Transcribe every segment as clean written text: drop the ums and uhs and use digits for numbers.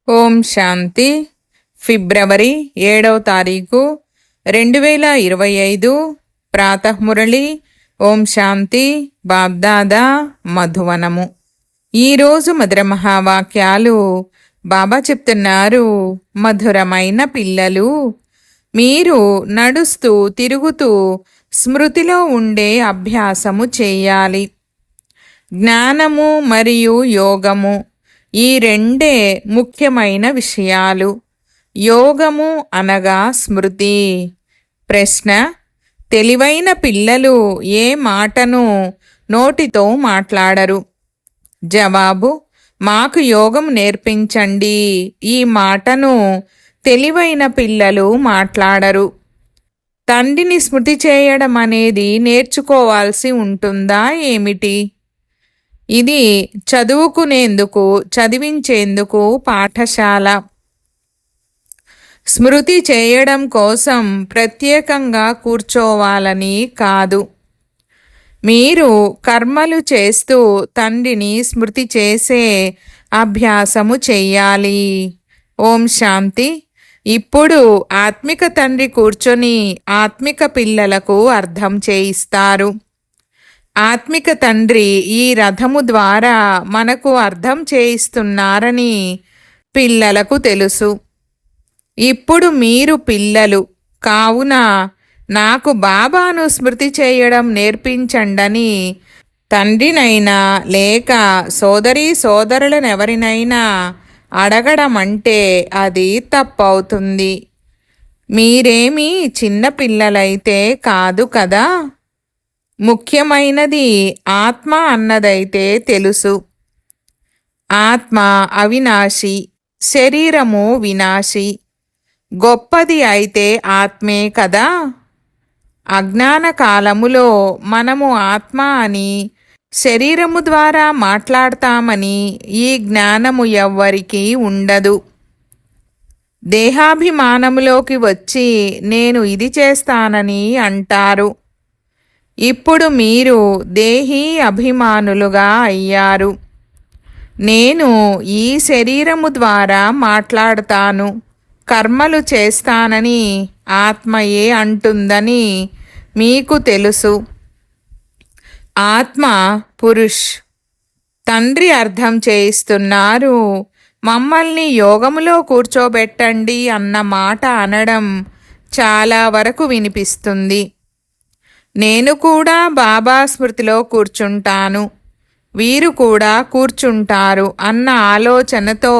ఓం శాంతి. ఫిబ్రవరి 7వ తారీఖు 2025 ప్రాతఃమురళి. ఓం శాంతి. బాబ్దాదా మధువనము. ఈరోజు మధుర మహావాక్యాలు బాబా చెప్తున్నారు. మధురమైన పిల్లలు, మీరు నడుస్తూ తిరుగుతూ స్మృతిలో ఉండే అభ్యాసము చేయాలి. జ్ఞానము మరియు యోగము ఈ రెండే ముఖ్యమైన విషయాలు. యోగము అనగా స్మృతి. ప్రశ్న: తెలివైన పిల్లలు ఏ మాటను నోటితో మాట్లాడరు? జవాబు: మాకు యోగం నేర్పించండి. ఈ మాటను తెలివైన పిల్లలు మాట్లాడరు. తండ్రిని స్మృతి చేయడం అనేది నేర్చుకోవాల్సి ఉంటుందా ఏమిటి? ఇది చదువుకునేందుకు, చదివించేందుకు పాఠశాల. స్మృతి చేయడం కోసం ప్రత్యేకంగా కూర్చోవాలని కాదు. మీరు కర్మలు చేస్తూ తండ్రిని స్మృతి చేసే అభ్యాసము చెయ్యాలి. ఓం శాంతి. ఇప్పుడు ఆత్మిక తండ్రి కూర్చొని ఆత్మిక పిల్లలకు అర్థం చేయిస్తారు. ఆత్మిక తండ్రి ఈ రథము ద్వారా మనకు అర్థం చేయిస్తున్నారని పిల్లలకు తెలుసు. ఇప్పుడు మీరు పిల్లలు కావున నాకు బాబాను స్మృతి చేయడం నేర్పించండని తండ్రినైనా లేక సోదరులనెవరినైనా అడగడం అంటే అది తప్పవుతుంది. మీరేమీ చిన్న పిల్లలైతే కాదు కదా. ముఖ్యమైనది ఆత్మ అన్నదైతే తెలుసు. ఆత్మ అవినాశి, శరీరము వినాశి. గొప్పది అయితే ఆత్మే కదా. అజ్ఞాన కాలములో మనము ఆత్మ అని, శరీరము ద్వారా మాట్లాడతామని ఈ జ్ఞానము ఎవ్వరికీ ఉండదు. దేహాభిమానములోకి వచ్చి నేను ఇది చేస్తానని అంటారు. ఇప్పుడు మీరు దేహీ అభిమానులుగా అయ్యారు. నేను ఈ శరీరము ద్వారా మాట్లాడతాను, కర్మలు చేస్తానని ఆత్మయే అంటుందని మీకు తెలుసు. ఆత్మ పురుష్. తండ్రి అర్థం చేయిస్తున్నారు. మమ్మల్ని యోగములో కూర్చోబెట్టండి అన్న మాట అనడం చాలా వరకు వినిపిస్తుంది. నేను కూడా బాబా స్మృతిలో కూర్చుంటాను, వీరు కూడా కూర్చుంటారు అన్న ఆలోచనతో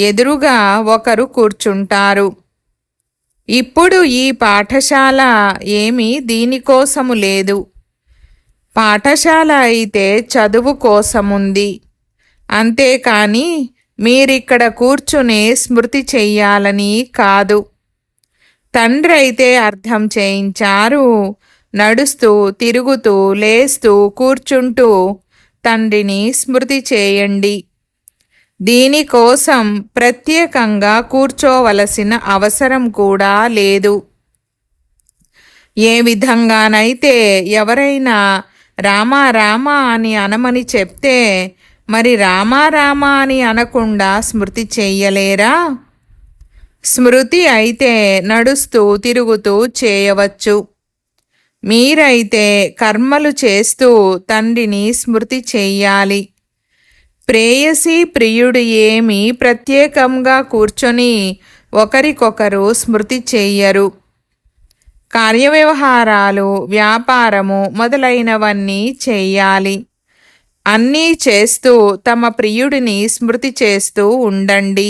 ఎదురుగా ఒకరు కూర్చుంటారు. ఇప్పుడు ఈ పాఠశాల ఏమీ దీనికోసము లేదు. పాఠశాల అయితే చదువు కోసముంది. అంతేకాని మీరిక్కడ కూర్చునే స్మృతి చెయ్యాలని కాదు. తండ్రి అయితే అర్థం చేయించారు. నడుస్తూ తిరుగుతూ లేస్తూ కూర్చుంటూ తండ్రిని స్మృతి చేయండి. దీనికోసం ప్రత్యేకంగా కూర్చోవలసిన అవసరం కూడా లేదు. ఏ విధంగానైతే ఎవరైనా రామా రామా అని అనమని చెప్తే మరి రామా రామా అని అనకుండా స్మృతి చెయ్యలేరా? స్మృతి అయితే నడుస్తూ తిరుగుతూ చేయవచ్చు. మీరైతే కర్మలు చేస్తూ తండ్రిని స్మృతి చెయ్యాలి. ప్రేయసి ప్రియుడు ఏమీ ప్రత్యేకంగా కూర్చొని ఒకరికొకరు స్మృతి చెయ్యరు. కార్యవ్యవహారాలు, వ్యాపారము మొదలైనవన్నీ చెయ్యాలి. అన్నీ చేస్తూ తమ ప్రియుడిని స్మృతి చేస్తూ ఉండండి.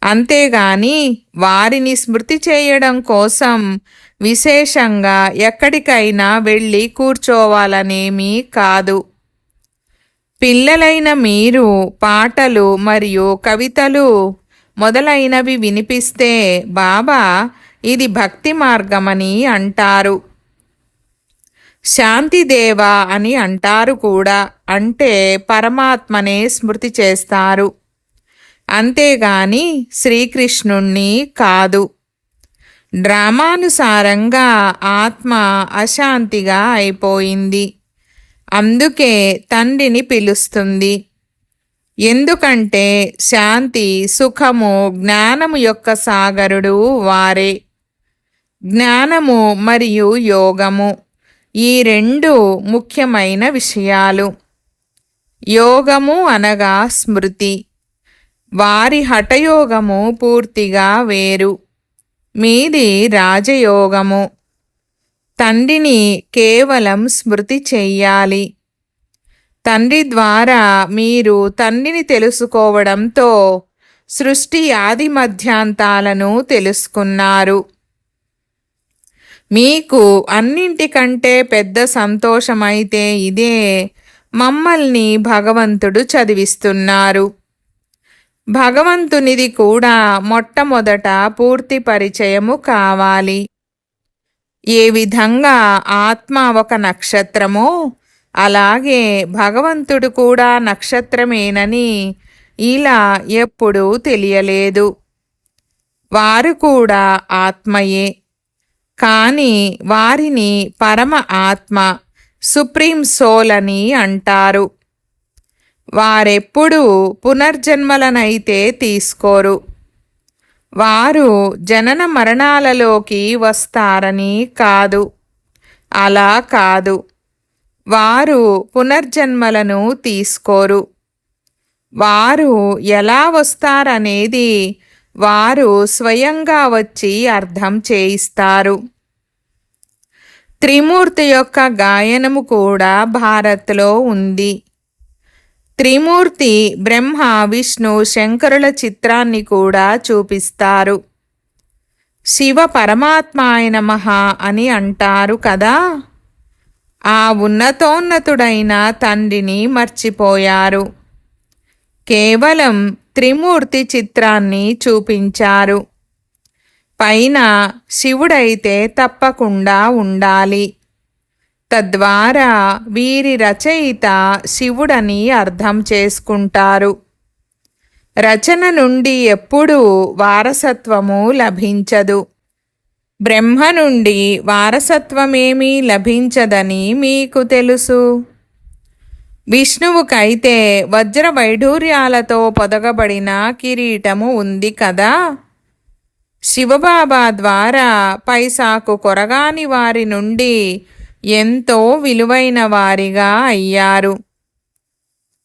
అంతేగాని వారిని స్మృతి చేయడం కోసం విశేషంగా ఎక్కడికైనా వెళ్ళి కూర్చోవాలనేమీ కాదు. పిల్లలైన మీరు పాటలు మరియు కవితలు మొదలైనవి వినిపిస్తే బాబా ఇది భక్తి మార్గమని అంటారు. శాంతిదేవ అని అంటారు కూడా. అంటే పరమాత్మనే స్మృతి చేస్తారు, అంతేగాని శ్రీకృష్ణుణ్ణి కాదు. డ్రామానుసారంగా ఆత్మ అశాంతిగా అయిపోయింది. అందుకే తండ్రిని పిలుస్తుంది. ఎందుకంటే శాంతి, సుఖము, జ్ఞానము యొక్క సాగరుడు వారే. జ్ఞానము మరియు యోగము ఈ రెండు ముఖ్యమైన విషయాలు. యోగము అనగా స్మృతి. వారి హఠయోగము పూర్తిగా వేరు. మీది రాజయోగము. తండ్రిని కేవలం స్మృతి చెయ్యాలి. తండ్రి ద్వారా మీరు తండ్రిని తెలుసుకోవడంతో సృష్టి ఆది మధ్యాంతాలను తెలుసుకున్నారు. మీకు అన్నింటికంటే పెద్ద సంతోషమైతే ఇదే. మమ్మల్ని భగవంతుడు చదివిస్తున్నారు. భగవంతునిది కూడా మొట్టమొదట పూర్తి పరిచయము కావాలి. ఏ విధంగా ఆత్మ ఒక నక్షత్రమో అలాగే భగవంతుడు కూడా నక్షత్రమేనని ఇలా ఎప్పుడూ తెలియలేదు. వారు కూడా ఆత్మయే, కానీ వారిని పరమ ఆత్మ, సుప్రీం సోల్ అని అంటారు. వారెప్పుడూ పునర్జన్మలనైతే తీసుకోరు. వారు జనన మరణాలలోకి వస్తారని కాదు, అలా కాదు. వారు పునర్జన్మలను తీసుకోరు. వారు ఎలా వస్తారనేది వారు స్వయంగా వచ్చి అర్థం చేయిస్తారు. త్రిమూర్తి యొక్క గాయనము కూడా భారత్లో ఉంది. త్రిమూర్తి బ్రహ్మ, విష్ణు, శంకరుల చిత్రాన్ని కూడా చూపిస్తారు. శివ పరమాత్మాయ నమః అని అంటారు కదా. ఆ ఉన్నతోన్నతుడైన తండ్రిని మర్చిపోయారు. కేవలం త్రిమూర్తి చిత్రాన్ని చూపించారు. పైన శివుడైతే తప్పకుండా ఉండాలి. తద్వారా వీరి రచయిత శివుడని అర్థం చేసుకుంటారు. రచన నుండి ఎప్పుడూ వారసత్వము లభించదు. బ్రహ్మ నుండి వారసత్వమేమీ లభించదని మీకు తెలుసు. విష్ణువుకైతే వజ్ర వైఢూర్యాలతో పొదగబడిన కిరీటము ఉంది కదా. శివబాబా ద్వారా పైసాకు కొరగాని వారి నుండి ఎంతో విలువైన వారిగా అయ్యారు.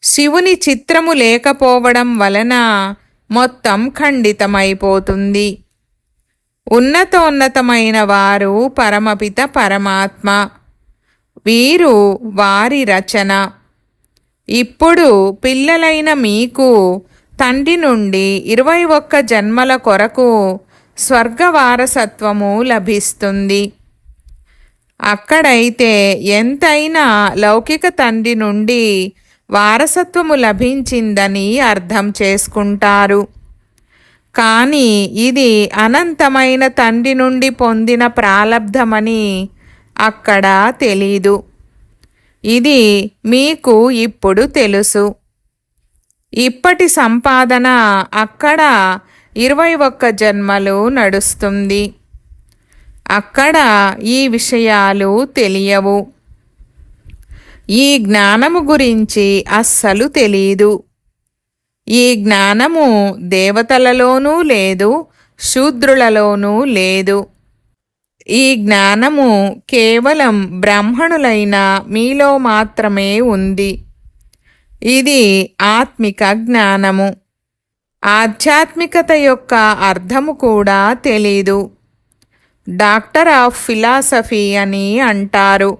శివుని చిత్రము లేకపోవడం వలన మొత్తం ఖండితమైపోతుంది. ఉన్నతోన్నతమైన వారు పరమపిత పరమాత్మ. వీరు వారి రచన. ఇప్పుడు పిల్లలైన మీకు తండ్రి నుండి 21 జన్మల కొరకు స్వర్గ వారసత్వము లభిస్తుంది. అక్కడైతే ఎంతైనా లౌకిక తండ్రి నుండి వారసత్వము లభించిందని అర్థం చేసుకుంటారు. కానీ ఇది అనంతమైన తండ్రి నుండి పొందిన ప్రాలబ్ధమని అక్కడ తెలీదు. ఇది మీకు ఇప్పుడు తెలుసు. ఇప్పటి సంపాదన అక్కడ 21 జన్మలు నడుస్తుంది. అక్కడ ఈ విషయాలు తెలియవు. ఈ జ్ఞానము గురించి అస్సలు తెలీదు. ఈ జ్ఞానము దేవతలలోనూ లేదు, శూద్రులలోనూ లేదు. ఈ జ్ఞానము కేవలం బ్రాహ్మణులైన మీలో మాత్రమే ఉంది. ఇది ఆత్మిక జ్ఞానము. ఆధ్యాత్మికత యొక్క అర్థము కూడా తెలీదు. డాక్టర్ ఆఫ్ ఫిలాసఫీ అని అంటారు.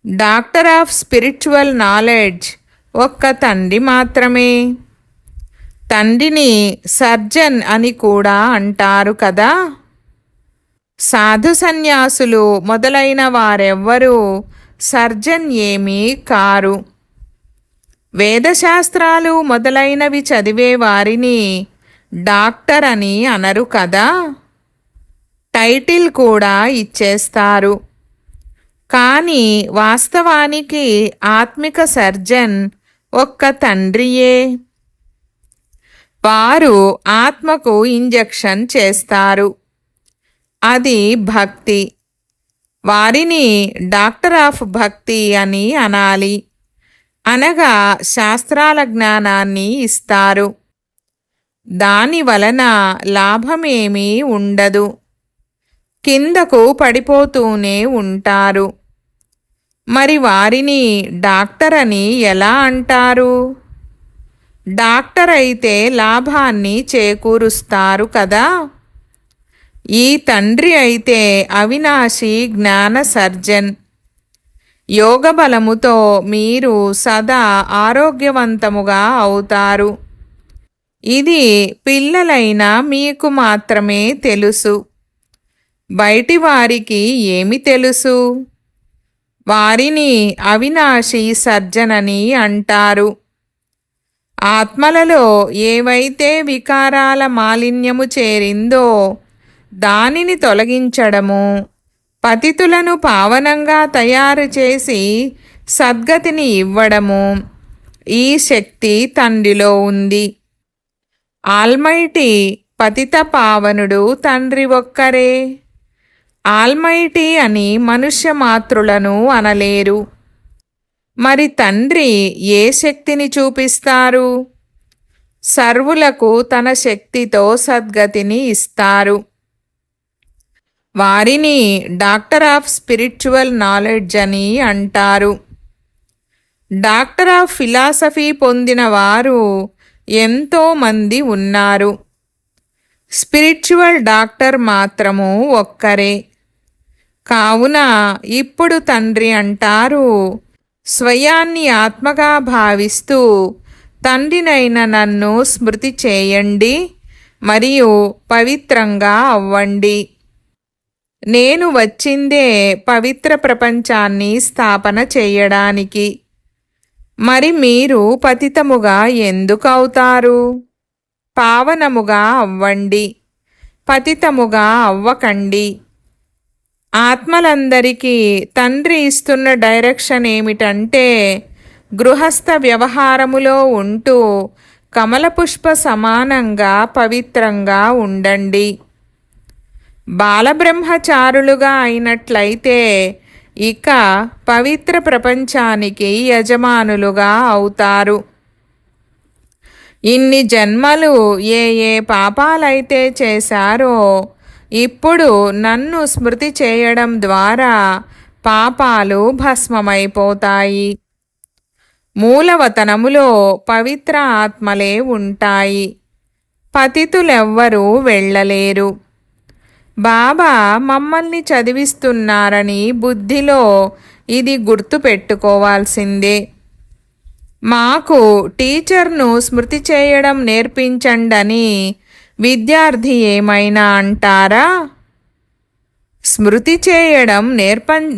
డాక్టర్ ఆఫ్ స్పిరిచువల్ నాలెడ్జ్ ఒక్క తండ్రి మాత్రమే. తండ్రిని సర్జన్ అని కూడా అంటారు కదా. సాధు సన్యాసులు మొదలైన వారెవ్వరూ సర్జన్ ఏమీ కారు. వేదశాస్త్రాలు మొదలైనవి చదివే వారిని డాక్టర్ అని అనరు కదా. టైటిల్ కూడా ఇచ్చేస్తారు. కానీ వాస్తవానికి ఆత్మిక సర్జన్ ఒక్క తండ్రియే. వారు ఆత్మకు ఇంజెక్షన్ చేస్తారు. అది భక్తి. వారిని డాక్టర్ ఆఫ్ భక్తి అని అనాలి. అనగా శాస్త్రాల జ్ఞానాన్ని ఇస్తారు. దాని వలన లాభమేమీ ఉండదు. కిందకు పడిపోతూనే ఉంటారు. మరి వారిని డాక్టర్ అని ఎలా అంటారు? డాక్టర్ అయితే లాభాన్ని చేకూరుస్తారు కదా. ఈ తండ్రి అయితే అవినాశి జ్ఞాన సర్జన్. యోగ బలముతో మీరు సదా ఆరోగ్యవంతముగా అవుతారు. ఇది పిల్లలైన మీకు మాత్రమే తెలుసు. బయటి వారికి ఏమి తెలుసు? వారిని అవినాశి సర్జనని అంటారు. ఆత్మలలో ఏవైతే వికారాల మాలిన్యము చేరిందో దానిని తొలగించడము, పతితులను పావనంగా తయారు చేసి సద్గతిని ఇవ్వడము ఈ శక్తి తండ్రిలో ఉంది. ఆల్మైటీ పతిత పావనుడు తండ్రి ఒక్కరే. ఆల్మైటీ అని మనుష్య మాతృలను అనలేరు. మరి తండ్రి ఏ శక్తిని చూపిస్తారు? సర్వులకు తన శక్తితో సద్గతిని ఇస్తారు. వారిని డాక్టర్ ఆఫ్ స్పిరిచువల్ నాలెడ్జ్ అని అంటారు. డాక్టర్ ఆఫ్ ఫిలాసఫీ పొందిన వారు ఎంతోమంది ఉన్నారు. స్పిరిచువల్ డాక్టర్ మాత్రము ఒక్కరే. కావున ఇప్పుడు తండ్రి అంటారు, స్వయాన్ని ఆత్మగా భావిస్తూ తండ్రినైన నన్ను స్మృతి చేయండి మరియు పవిత్రంగా అవ్వండి. నేను వచ్చిందే పవిత్ర ప్రపంచాన్ని స్థాపన చేయడానికి. మరి మీరు పతితముగా ఎందుకు అవుతారు? పావనముగా అవ్వండి, పతితముగా అవ్వకండి. ఆత్మలందరికీ తండ్రి ఇస్తున్న డైరెక్షన్ ఏమిటంటే, గృహస్థ వ్యవహారములో ఉంటూ కమలపుష్ప సమానంగా పవిత్రంగా ఉండండి. బాలబ్రహ్మచారులుగా అయినట్లయితే ఇక పవిత్ర ప్రపంచానికి యజమానులుగా అవుతారు. ఇన్ని జన్మలు ఏ ఏ పాపాలైతే చేశారో ఇప్పుడు నన్ను స్మృతి చేయడం ద్వారా పాపాలు భస్మమైపోతాయి. మూలవతనములో పవిత్ర ఆత్మలే ఉంటాయి. పతితులెవ్వరూ వెళ్ళలేరు. బాబా మమ్మల్ని చదివిస్తున్నారని బుద్ధిలో ఇది గుర్తు పెట్టుకోవాల్సిందే. మాకు టీచర్ను స్మృతి చేయడం నేర్పించండని విద్యార్థి ఏమైనా అంటారా? స్మృతి చేయడం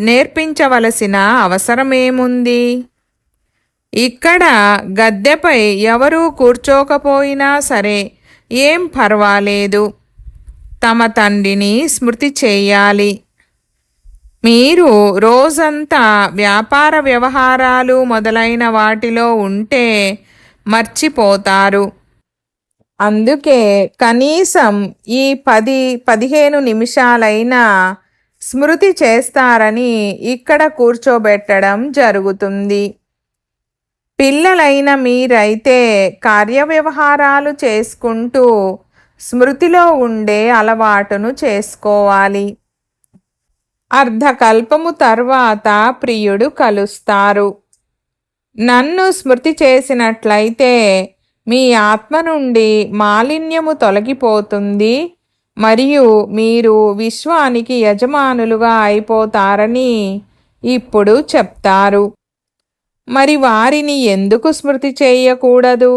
నేర్పించవలసిన అవసరమేముంది? ఇక్కడ గద్దెపై ఎవరూ కూర్చోకపోయినా సరే ఏం పర్వాలేదు. తమ తండ్రిని స్మృతి చేయాలి. మీరు రోజంతా వ్యాపార వ్యవహారాలు మొదలైన వాటిలో ఉంటే మర్చిపోతారు. అందుకే కనీసం ఈ 10-15 నిమిషాలైనా స్మృతి చేస్తారని ఇక్కడ కూర్చోబెట్టడం జరుగుతుంది. పిల్లలైన మీరైతే కార్యవ్యవహారాలు చేసుకుంటూ స్మృతిలో ఉండే అలవాటును చేసుకోవాలి. అర్ధకల్పము తర్వాత ప్రియుడు కలుస్తారు. నన్ను స్మృతి చేసినట్లయితే మీ ఆత్మ నుండి మాలిన్యము తొలగిపోతుంది మరియు మీరు విశ్వానికి యజమానులుగా అయిపోతారని ఇప్పుడు చెప్తారు. మరి వారిని ఎందుకు స్మృతి చేయకూడదు?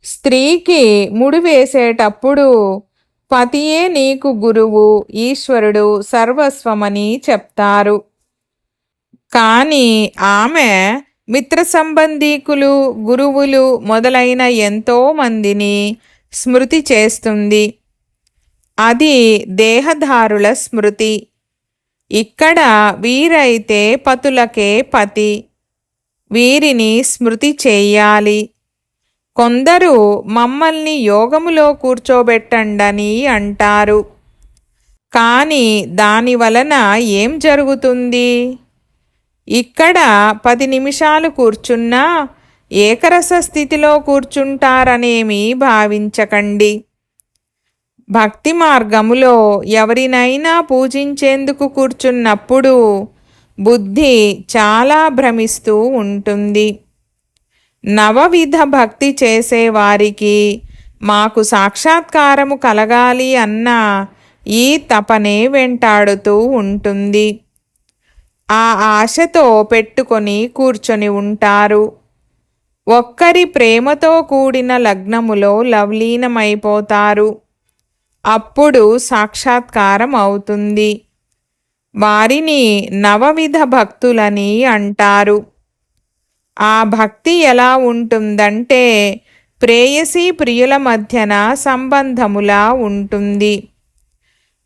స్త్రీకి ముడి వేసేటప్పుడు పతియే నీకు గురువు, ఈశ్వరుడు, సర్వస్వమని చెప్తారు. కానీ ఆమె మిత్ర సంబంధీకులు, గురువులు మొదలైన ఎంతో మందిని స్మృతి చేస్తుంది. అది దేహధారుల స్మృతి. ఇక్కడ వీరైతే పతులకే పతి. వీరిని స్మృతి చేయాలి. కొందరు మమ్మల్ని యోగములో కూర్చోబెట్టండని అంటారు. కానీ దాని వలన ఏం జరుగుతుంది? ఇక్కడ 10 నిమిషాలు కూర్చున్నా ఏకరస స్థితిలో కూర్చుంటారనేమీ భావించకండి. భక్తి మార్గములో ఎవరినైనా పూజించేందుకు కూర్చున్నప్పుడు బుద్ధి చాలా భ్రమిస్తూ ఉంటుంది. నవవిధ భక్తి చేసేవారికి మాకు సాక్షాత్కారము కలగాలి అన్న ఈ తపనే వెంటాడుతూ ఉంటుంది. ఆ ఆశతో పెట్టుకొని కూర్చొని ఉంటారు. ఒక్కరి ప్రేమతో కూడిన లగ్నములో లవలీనమైపోతారు. అప్పుడు సాక్షాత్కారం అవుతుంది. వారిని నవవిధ భక్తులని అంటారు. ఆ భక్తి ఎలా ఉంటుందంటే ప్రేయసీ ప్రియుల మధ్యన సంబంధములా ఉంటుంది.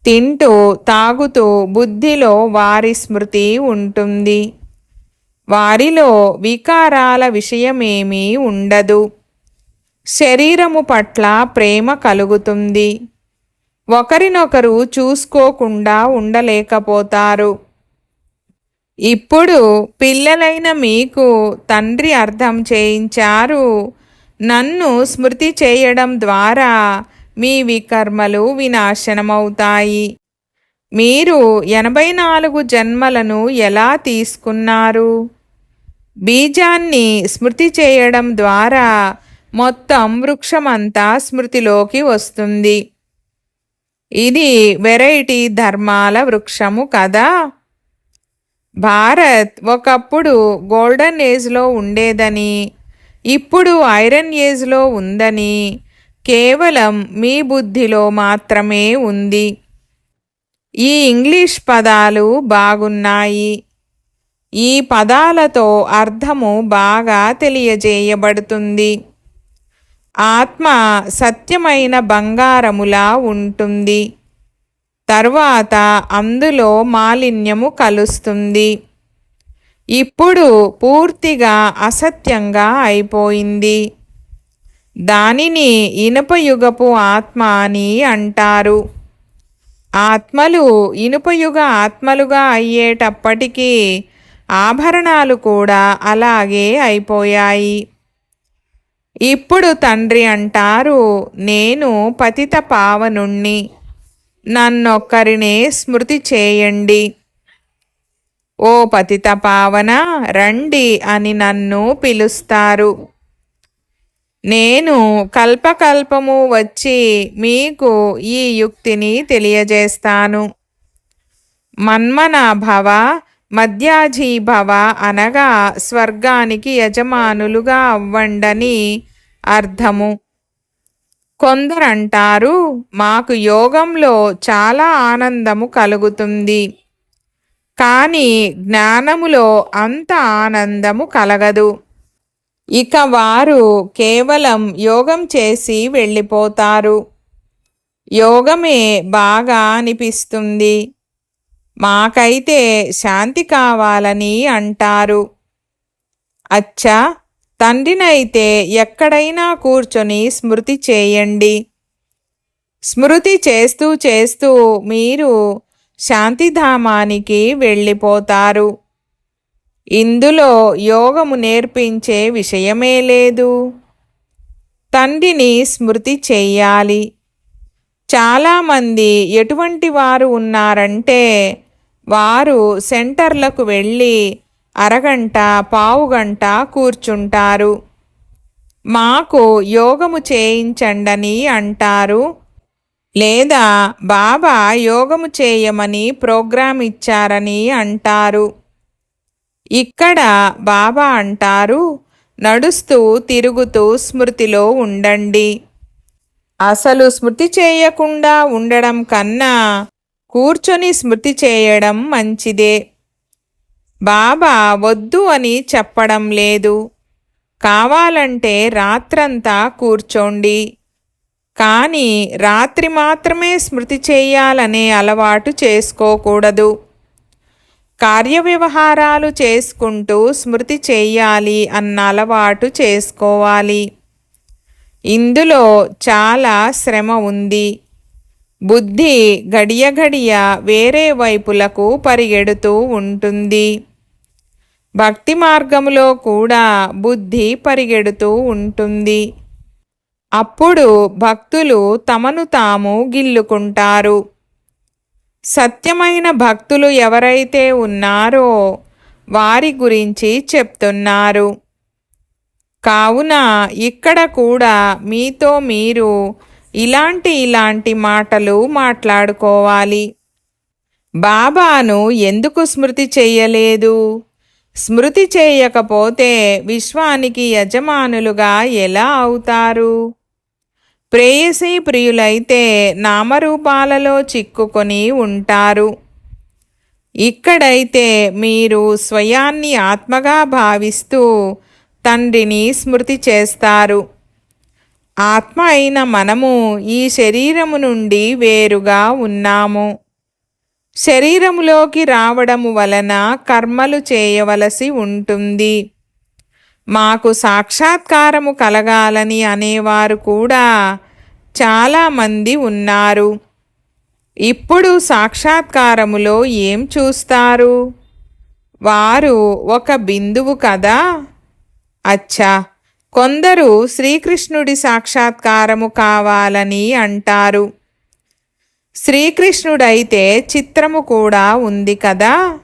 తింటూ తాగుతూ బుద్ధిలో వారి స్మృతి ఉంటుంది. వారిలో వికారాల విషయమేమీ ఉండదు. శరీరము పట్ల ప్రేమ కలుగుతుంది. ఒకరినొకరు చూసుకోకుండా ఉండలేకపోతారు. ఇప్పుడు పిల్లలైన మీకు తండ్రి అర్థం చేయించారు. నన్ను స్మృతి చేయడం ద్వారా మీ వికర్మలు వినాశనమవుతాయి. మీరు 84 జన్మలను ఎలా తీసుకున్నారు? బీజాన్ని స్మృతి చేయడం ద్వారా మొత్తం వృక్షమంతా స్మృతిలోకి వస్తుంది. ఇది వెరైటీ ధర్మాల వృక్షము కదా. భారత్ ఒకప్పుడు గోల్డెన్ ఏజ్లో ఉండేదని, ఇప్పుడు ఐరన్ ఏజ్లో ఉందని కేవలం మీ బుద్ధిలో మాత్రమే ఉంది. ఈ ఇంగ్లీష్ పదాలు బాగున్నాయి. ఈ పదాలతో అర్థము బాగా తెలియజేయబడుతుంది. ఆత్మ సత్యమైన బంగారములా ఉంటుంది. తరువాత అందులో మాలిన్యము కలుస్తుంది. ఇప్పుడు పూర్తిగా అసత్యంగా అయిపోయింది. దానిని ఇనుపయుగపు ఆత్మ అని అంటారు. ఆత్మలు ఇనుపయుగ ఆత్మలుగా అయ్యేటప్పటికీ ఆభరణాలు కూడా అలాగే అయిపోయాయి. ఇప్పుడు తండ్రి అంటారు, నేను పతిత పావనుణ్ణి, నన్నొక్కరినే స్మృతి చేయండి. ఓ పతిత పావన, రండి అని నన్ను పిలుస్తారు. నేను కల్పకల్పము వచ్చి మీకు ఈ యుక్తిని తెలియజేస్తాను. మన్మనాభవ మధ్యాజీభవ అనగా స్వర్గానికి యజమానులుగా అవ్వండని అర్థము. కొందరంటారు, మాకు యోగంలో చాలా ఆనందము కలుగుతుంది, కానీ జ్ఞానములో అంత ఆనందము కలగదు. ఇక వారు కేవలం యోగం చేసి వెళ్ళిపోతారు. యోగమే బాగా అనిపిస్తుంది, మాకైతే శాంతి కావాలని అంటారు. అచ్చా, తండ్రినైతే ఎక్కడైనా కూర్చొని స్మృతి చేయండి. స్మృతి చేస్తూ చేస్తూ మీరు శాంతిధామానికి వెళ్ళిపోతారు. ఇందులో యోగము నేర్పించే విషయమే లేదు. తండ్రిని స్మృతి చెయ్యాలి. చాలామంది ఎటువంటి వారు ఉన్నారంటే వారు సెంటర్లకు వెళ్ళి అరగంట పావుగంట కూర్చుంటారు. మాకు యోగము చేయించండని అంటారు, లేదా బాబా యోగము చేయమని ప్రోగ్రాం ఇచ్చారని అంటారు. ఇక్కడ బాబా అంటారు, నడుస్తూ తిరుగుతూ స్మృతిలో ఉండండి. అసలు స్మృతి చేయకుండా ఉండడం కన్నా కూర్చొని స్మృతి చేయడం మంచిదే. బాబా వద్దు అని చెప్పడం లేదు. కావాలంటే రాత్రంతా కూర్చోండి, కానీ రాత్రి మాత్రమే స్మృతి చేయాలనే అలవాటు చేసుకోకూడదు. కార్యవ్యవహారాలు చేసుకుంటూ స్మృతి చేయాలి అన్న అలవాటు చేసుకోవాలి. ఇందులో చాలా శ్రమ ఉంది. బుద్ధి గడియ గడియ వేరే వైపులకు పరిగెడుతూ ఉంటుంది. భక్తి మార్గములో కూడా బుద్ధి పరిగెడుతూ ఉంటుంది. అప్పుడు భక్తులు తమను తాము గిల్లుకుంటారు. సత్యమైన భక్తులు ఎవరైతే ఉన్నారో వారి గురించి చెప్తున్నారు. కావున ఇక్కడ కూడా మీతో మీరు ఇలాంటి మాటలు మాట్లాడుకోవాలి. బాబాను ఎందుకు స్మృతి చెయ్యలేదు? స్మృతి చేయకపోతే విశ్వానికి యజమానులుగా ఎలా అవుతారు? ప్రేయసీ ప్రియులైతే నామరూపాలలో చిక్కుకొని ఉంటారు. ఇక్కడైతే మీరు స్వయాన్ని ఆత్మగా భావిస్తూ తండ్రిని స్మృతి చేస్తారు. ఆత్మ అయిన మనము ఈ శరీరము నుండి వేరుగా ఉన్నాము. శరీరములోకి రావడము వలన కర్మలు చేయవలసి ఉంటుంది. మాకు సాక్షాత్కారము కలగాలని అనేవారు కూడా చాలామంది ఉన్నారు. ఇప్పుడు సాక్షాత్కారములో ఏం చూస్తారు? వారు ఒక బిందువు కదా. అచ్చా, కొందరు శ్రీకృష్ణుడి సాక్షాత్కారము కావాలని అంటారు. శ్రీకృష్ణుడైతే చిత్రము కూడా ఉంది కదా.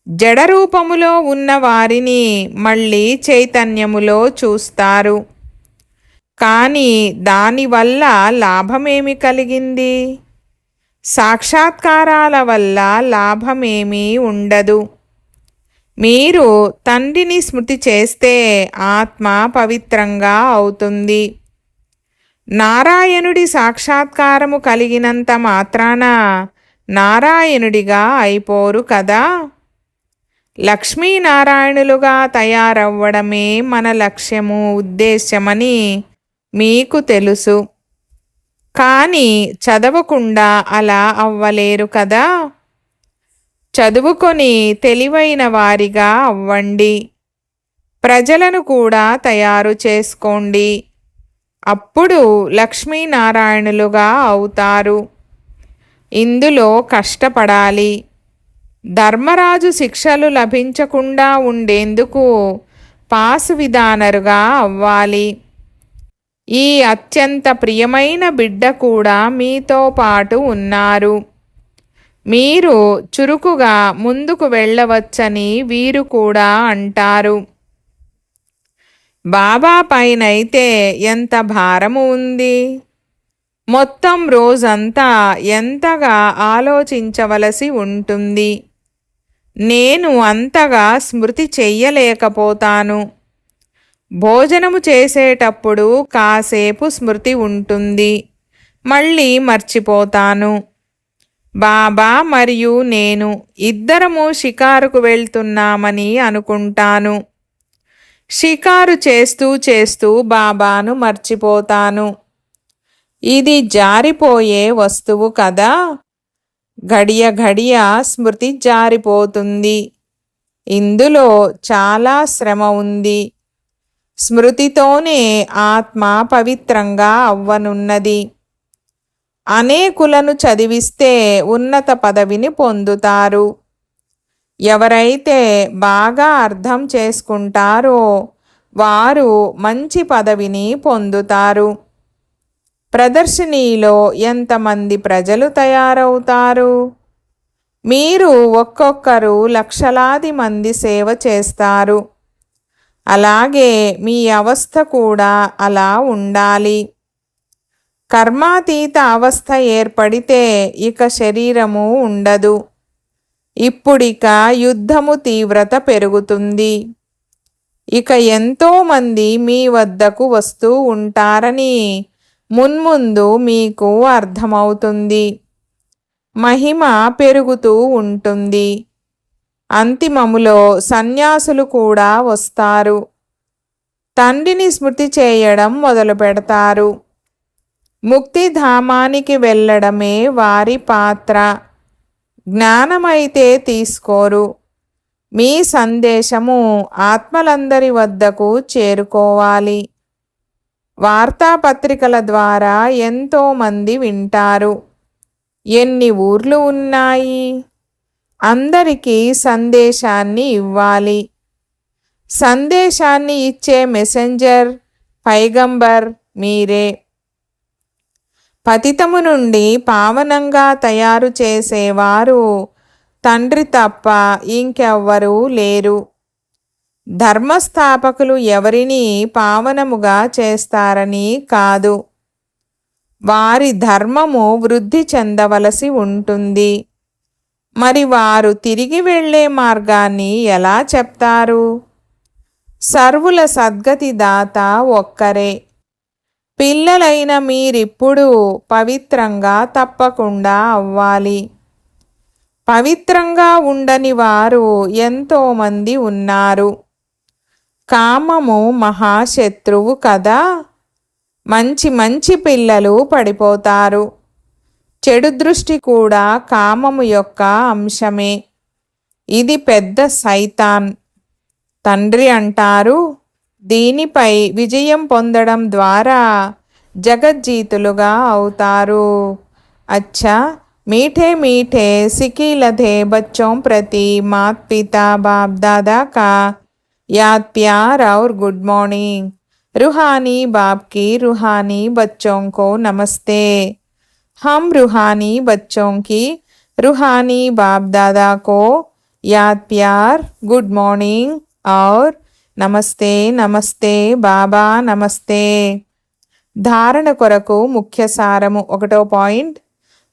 జడరూపములో ఉన్న వారిని మళ్ళీ చైతన్యములో చూస్తారు. కానీ దానివల్ల లాభమేమి కలిగింది? సాక్షాత్కారాల వల్ల లాభమేమీ ఉండదు. మీరు తండ్రిని స్మృతి చేస్తే ఆత్మ పవిత్రంగా అవుతుంది. నారాయణుడి సాక్షాత్కారము కలిగినంత మాత్రాన నారాయణుడిగా అయిపోరు కదా. లక్ష్మీనారాయణులుగా తయారవ్వడమే మన లక్ష్యము, ఉద్దేశ్యమని మీకు తెలుసు. కానీ చదవకుండా అలా అవ్వలేరు కదా. చదువుకొని తెలివైన వారిగా అవ్వండి. ప్రజలను కూడా తయారు చేసుకోండి. అప్పుడు లక్ష్మీనారాయణులుగా అవుతారు. ఇందులో కష్టపడాలి. ధర్మరాజు శిక్షలు లభించకుండా ఉండేందుకు పాస్ విధానరుగా అవ్వాలి. ఈ అత్యంత ప్రియమైన బిడ్డ కూడా మీతో పాటు ఉన్నారు. మీరు చురుకుగా ముందుకు వెళ్ళవచ్చని వీరు కూడా అంటారు. బాబా పైనైతే ఎంత భారము ఉంది. మొత్తం రోజంతా ఎంతగా ఆలోచించవలసి ఉంటుంది. నేను అంతగా స్మృతి చెయ్యలేకపోతాను. భోజనము చేసేటప్పుడు కాసేపు స్మృతి ఉంటుంది, మళ్ళీ మర్చిపోతాను. బాబా మరియు నేను ఇద్దరము షికారుకు వెళ్తున్నామని అనుకుంటాను. షికారు చేస్తూ చేస్తూ బాబాను మర్చిపోతాను. ఇది జారిపోయే వస్తువు కదా. ఘడియ ఘడియ స్మృతి జారిపోతుంది. ఇందులో చాలా శ్రమ ఉంది. స్మృతితోనే ఆత్మ పవిత్రంగా అవ్వనున్నది. అనేకులను చదివిస్తే ఉన్నత పదవిని పొందుతారు. ఎవరైతే బాగా అర్థం చేసుకుంటారో వారు మంచి పదవిని పొందుతారు. ప్రదర్శనీలో ఎంతమంది ప్రజలు తయారవుతారు? మీరు ఒక్కొక్కరు లక్షలాది మంది సేవ చేస్తారు. అలాగే మీ అవస్థ కూడా అలా ఉండాలి. కర్మాతీత అవస్థ ఏర్పడితే ఇక శరీరము ఉండదు. ఇప్పుడిక యుద్ధము తీవ్రత పెరుగుతుంది. ఇక ఎంతోమంది మీ వద్దకు వస్తూ ఉంటారని మున్ముందు మీకు అర్థమవుతుంది. మహిమ పెరుగుతూ ఉంటుంది. అంతిమములో సన్యాసులు కూడా వస్తారు. తండ్రిని స్మృతి చేయడం మొదలు పెడతారు. ముక్తిధామానికి వెళ్ళడమే వారి పాత్ర. జ్ఞానమైతే తీసుకోరు. మీ సందేశము ఆత్మలందరి వద్దకు చేరుకోవాలి. వార్తాపత్రికల ద్వారా ఎంతోమంది వింటారు. ఎన్ని ఊర్లు ఉన్నాయి? అందరికీ సందేశాన్ని ఇవ్వాలి. సందేశాన్ని ఇచ్చే మెసెంజర్, పైగంబర్ మీరే. పతితము నుండి పావనంగా తయారు చేసేవారు తండ్రి తప్ప ఇంకెవ్వరూ లేరు. ధర్మస్థాపకులు ఎవరిని పావనముగా చేస్తారని కాదు, వారి ధర్మము వృద్ధి చెందవలసి ఉంటుంది. మరి వారు తిరిగి వెళ్ళే మార్గాన్ని ఎలా చెప్తారు? సర్వుల సద్గతి దాత ఒక్కరే. పిల్లలైన మీరిప్పుడు పవిత్రంగా తప్పకుండా అవ్వాలి. పవిత్రంగా ఉండని వారు ఎంతోమంది ఉన్నారు. కామము మహాశత్రువు కదా. మంచి మంచి పిల్లలు పడిపోతారు. చెడు దృష్టి కూడా కామము యొక్క అంశమే. ఇది పెద్ద సైతాన్. తండ్రి అంటారు, దీనిపై విజయం పొందడం ద్వారా జగజ్జీతులుగా అవుతారు. అచ్చా मीठे मीठे सिकीलधे बच्चों प्रति माता पिता बाप दादा का याद प्यार और गुड मॉर्निंग. रूहानी बाप की रूहानी बच्चों को नमस्ते. हम रूहानी बच्चों की रूहानी बाप दादा को याद प्यार, गुड मॉर्निंग और నమస్తే నమస్తే బాబా నమస్తే. ధారణ కొరకు ముఖ్య సారము. 1వ పాయింట్,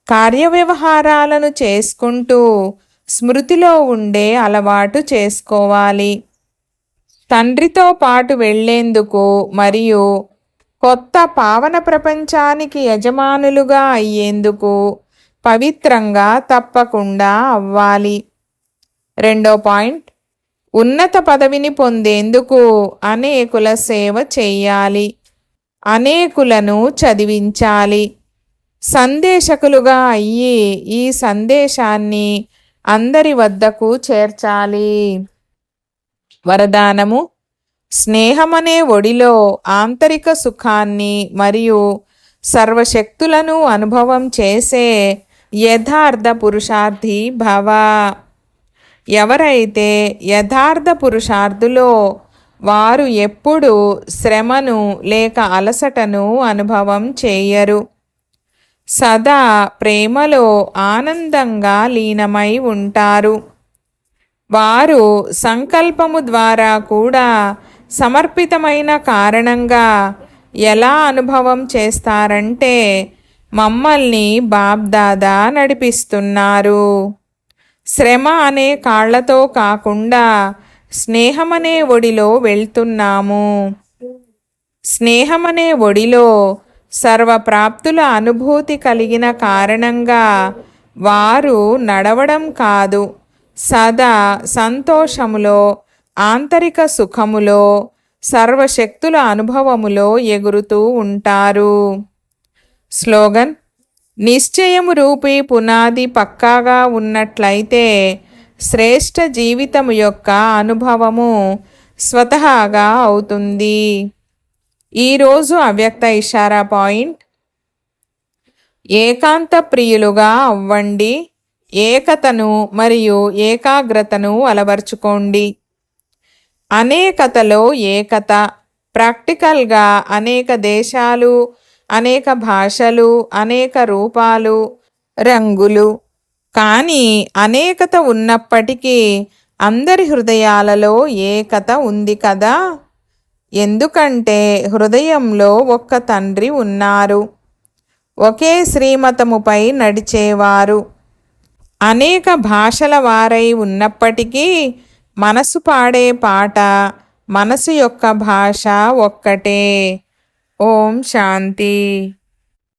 కార్యవ్యవహారాలను చేసుకుంటూ స్మృతిలో ఉండే అలవాటు చేసుకోవాలి. తండ్రితో పాటు వెళ్లేందుకు మరియు కొత్త పావన ప్రపంచానికి యజమానులుగా అయ్యేందుకు పవిత్రంగా తప్పకుండా అవ్వాలి. 2వ పాయింట్, ఉన్నత పదవిని పొందేందుకు అనేకుల సేవ చేయాలి. అనేకులను చదివించాలి. సందేశకులుగా అయ్యి ఈ సందేశాన్ని అందరి వద్దకు చేర్చాలి. వరదానము: స్నేహమనే ఒడిలో ఆంతరిక సుఖాన్ని మరియు సర్వశక్తులను అనుభవం చేసే యథార్థ పురుషార్థి భవ. ఎవరైతే యథార్థ పురుషార్థులో వారు ఎప్పుడూ శ్రమను లేక అలసటను అనుభవం చేయరు. సదా ప్రేమలో ఆనందంగా లీనమై ఉంటారు. వారు సంకల్పము ద్వారా కూడా సమర్పితమైన కారణంగా ఎలా అనుభవం చేస్తారంటే మమ్మల్ని బాబ్దాదా నడిపిస్తున్నారు. శ్రమ అనే కాళ్లతో కాకుండా స్నేహమనే ఒడిలో వెళ్తున్నాము. స్నేహమనే ఒడిలో సర్వప్రాప్తుల అనుభూతి కలిగిన కారణంగా వారు నడవడం కాదు, సదా సంతోషములో, ఆంతరిక సుఖములో, సర్వశక్తుల అనుభవములో ఎగురుతూ ఉంటారు. స్లోగన్: నిశ్చయము రూపీ పునాది పక్కాగా ఉన్నట్లయితే శ్రేష్ఠ జీవితము యొక్క అనుభవము స్వతహాగా అవుతుంది. ఈరోజు అవ్యక్త ఇషారా పాయింట్: ఏకాంత ప్రియులుగా అవ్వండి. ఏకతను మరియు ఏకాగ్రతను అలవర్చుకోండి. అనేకతలో ఏకత. ప్రాక్టికల్గా అనేక దేశాలు, అనేక భాషలు, అనేక రూపాలు, రంగులు. కానీ అనేకత ఉన్నప్పటికీ అందరి హృదయాలలో ఏకత ఉంది కదా. ఎందుకంటే హృదయంలో ఒక్క తండ్రి ఉన్నారు. ఒకే శ్రీమతముపై నడిచేవారు. అనేక భాషల వారై ఉన్నప్పటికీ మనసు పాడే పాట, మనసు యొక్క భాష ఒక్కటే. ఓం శాంతి.